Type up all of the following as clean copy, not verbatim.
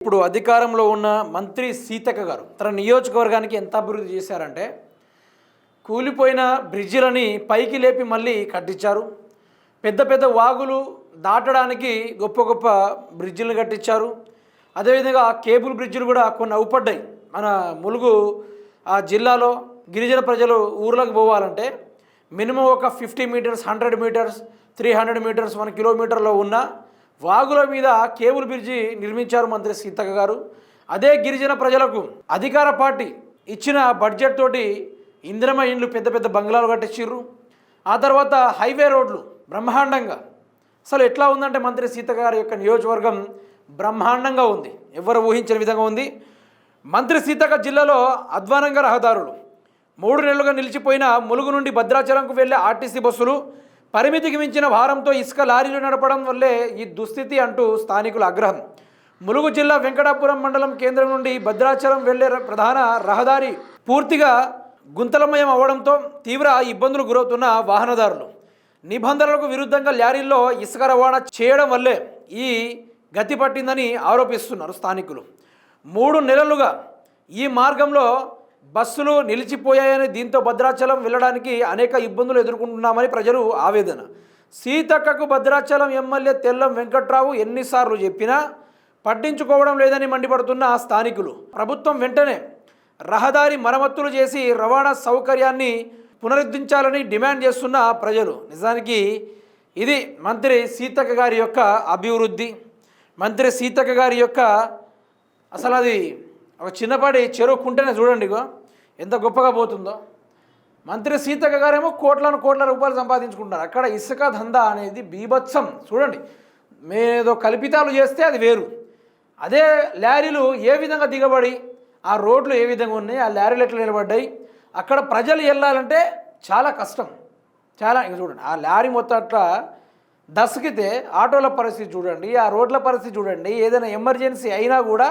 ఇప్పుడు అధికారంలో ఉన్న మంత్రి సీతక్క గారు తన నియోజకవర్గానికి ఎంత అభివృద్ధి చేశారంటే కూలిపోయిన బ్రిడ్జిలని పైకి లేపి మళ్ళీ కట్టించారు. పెద్ద పెద్ద వాగులు దాటడానికి గొప్ప గొప్ప బ్రిడ్జిలను కట్టించారు. అదేవిధంగా కేబుల్ బ్రిడ్జిలు కూడా కొన్ని అవుపడ్డాయి. మన ములుగు ఆ జిల్లాలో గిరిజన ప్రజలు ఊర్లకు పోవాలంటే మినిమం ఒక 50 మీటర్స్, 100 మీటర్స్, 300 మీటర్స్, 1 కిలోమీటర్లో ఉన్న వాగుల మీద కేబుల్ బ్రిడ్జి నిర్మించారు మంత్రి సీతక్క గారు. అదే గిరిజన ప్రజలకు అధికార పార్టీ ఇచ్చిన బడ్జెట్ తోటి ఇందిరమ్మ ఇండ్లు పెద్ద పెద్ద బంగ్లాలు కట్టించారు. ఆ తర్వాత హైవే రోడ్లు బ్రహ్మాండంగా, అసలు ఎట్లా ఉందంటే మంత్రి సీతక్క గారి యొక్క నియోజకవర్గం బ్రహ్మాండంగా ఉంది, ఎవరు ఊహించిన విధంగా ఉంది. మంత్రి సీతక్క జిల్లాలో అధ్వానంగా రహదారులు 3 నెలలుగా నిలిచిపోయిన ములుగు నుండి భద్రాచలంకు వెళ్ళే ఆర్టీసీ బస్సులు పరిమితికి మించిన భారంతో ఇసుక లారీలు నడపడం వల్లే ఈ దుస్థితి అంటూ స్థానికుల ఆగ్రహం. ములుగు జిల్లా వెంకటాపురం మండలం కేంద్రం నుండి భద్రాచలం వెళ్లే ప్రధాన రహదారి పూర్తిగా గుంతలమయం అవ్వడంతో తీవ్ర ఇబ్బందులు గురవుతున్న వాహనదారులు నిబంధనలకు విరుద్ధంగా లారీల్లో ఇసుక రవాణా చేయడం వల్లే ఈ గతి పట్టిందని ఆరోపిస్తున్నారు స్థానికులు. 3 నెలలుగా ఈ మార్గంలో బస్సులు నిలిచిపోయాయని, దీంతో భద్రాచలం వెళ్ళడానికి అనేక ఇబ్బందులు ఎదుర్కొంటున్నామని ప్రజలు ఆవేదన. సీతక్కకు భద్రాచలం ఎమ్మెల్యే తెల్లం వెంకట్రావు ఎన్నిసార్లు చెప్పినా పట్టించుకోవడం లేదని మండిపడుతున్న స్థానికులు ప్రభుత్వం వెంటనే రహదారి మరమ్మతులు చేసి రవాణా సౌకర్యాన్ని పునరుద్ధరించాలని డిమాండ్ చేస్తున్న ప్రజలు. నిజానికి ఇది మంత్రి సీతక్క గారి యొక్క అభివృద్ధి. మంత్రి సీతక్క గారి యొక్క అసలు అది ఒక చిన్నపాటి చెరువు కుంటేనే చూడండి ఎంత గొప్పగా పోతుందో. మంత్రి సీతక్క గారేమో కోట్ల రూపాయలు సంపాదించుకుంటారు. అక్కడ ఇసుక దందా అనేది బీభత్సం. చూడండి, మేదో కల్పితాలు చేస్తే అది వేరు. అదే లారీలు ఏ విధంగా దిగబడి ఆ రోడ్లు ఏ విధంగా ఉన్నాయి, ఆ లారీలు ఎట్లా నిలబడ్డాయి, అక్కడ ప్రజలు వెళ్ళాలంటే చాలా కష్టం. చాలా ఇక చూడండి, ఆ లారీ మొత్తం అట్లా దసకితే ఆటోల పరిస్థితి చూడండి, ఆ రోడ్ల పరిస్థితి చూడండి. ఏదైనా ఎమర్జెన్సీ అయినా కూడా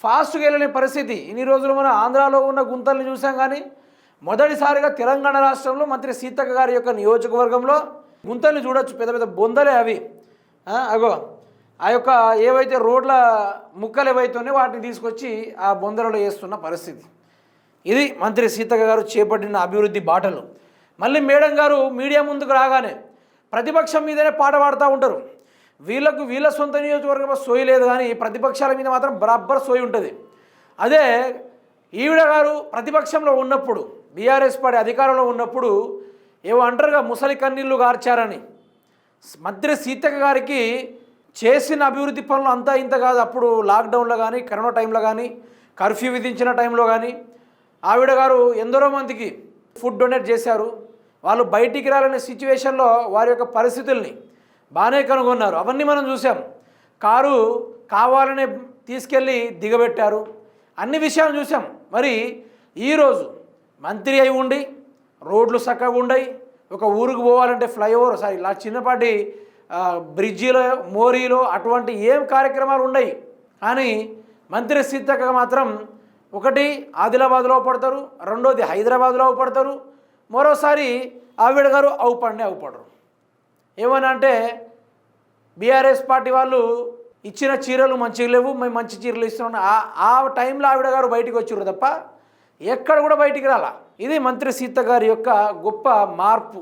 ఫాస్ట్గా వెళ్ళని పరిస్థితి. ఇన్ని రోజులు మనం ఆంధ్రాలో ఉన్న గుంతల్ని చూసాం, కానీ మొదటిసారిగా తెలంగాణ రాష్ట్రంలో మంత్రి సీతక్క గారి యొక్క నియోజకవర్గంలో గుంతల్ని చూడొచ్చు. పెద్ద పెద్ద బొందలే అవి. అగో ఆ యొక్క ఏవైతే రోడ్ల ముక్కలు ఏవైతున్నాయో వాటిని తీసుకొచ్చి ఆ బొందలలో వేస్తున్న పరిస్థితి. ఇది మంత్రి సీతక్క గారు చేపట్టిన అభివృద్ధి బాటలు. మళ్ళీ మేడం గారు మీడియా ముందుకు రాగానే ప్రతిపక్షం మీదనే పాట పాడుతూ ఉంటారు. వీళ్ళ సొంత నియోజకవర్గంలో సోయి లేదు, కానీ ప్రతిపక్షాల మీద మాత్రం బరాబర్ సోయి ఉంటుంది. అదే ఈవిడ గారు ప్రతిపక్షంలో ఉన్నప్పుడు, బీఆర్ఎస్ పార్టీ అధికారంలో ఉన్నప్పుడు ఏవో అంటారుగా ముసలి కన్నీళ్ళు గార్చారని. మంత్రి సీతక్క గారికి చేసిన అభివృద్ధి పనులు అంతా ఇంత కాదు. అప్పుడు లాక్డౌన్లో కానీ, కరోనా టైంలో కానీ, కర్ఫ్యూ విధించిన టైంలో కానీ ఆవిడ గారు ఎందరో మందికి ఫుడ్ డొనేట్ చేశారు. వాళ్ళు బయటికి రాలనే సిచ్యువేషన్లో వారి యొక్క పరిస్థితుల్ని బాగానే కనుగొన్నారు. అవన్నీ మనం చూసాం. కారు కావాలనే తీసుకెళ్ళి దిగబెట్టారు. అన్ని విషయాలు చూసాం. మరి ఈరోజు మంత్రి అయి ఉండి రోడ్లు చక్కగా ఉండయి, ఒక ఊరికి పోవాలంటే ఫ్లైఓవర్ ఇలా చిన్నపాటి బ్రిడ్జిలో, మోరీలో అటువంటి ఏం కార్యక్రమాలు ఉన్నాయి. కానీ మంత్రి సీతక్క మాత్రం ఒకటి ఆదిలాబాద్లో పడతారు, రెండోది హైదరాబాద్లో పడతారు, మరోసారి ఆవిడ గారు అవుపడరు. ఏమని అంటే బీఆర్ఎస్ పార్టీ వాళ్ళు ఇచ్చిన చీరలు మంచిగా లేవు, మేము మంచి చీరలు ఇస్తున్నాం. ఆ టైంలో ఆవిడ గారు బయటికి వచ్చారు తప్ప ఎక్కడ కూడా బయటికి రాలా. ఇది మంత్రి సీతక్క గారి యొక్క గొప్ప మార్పు.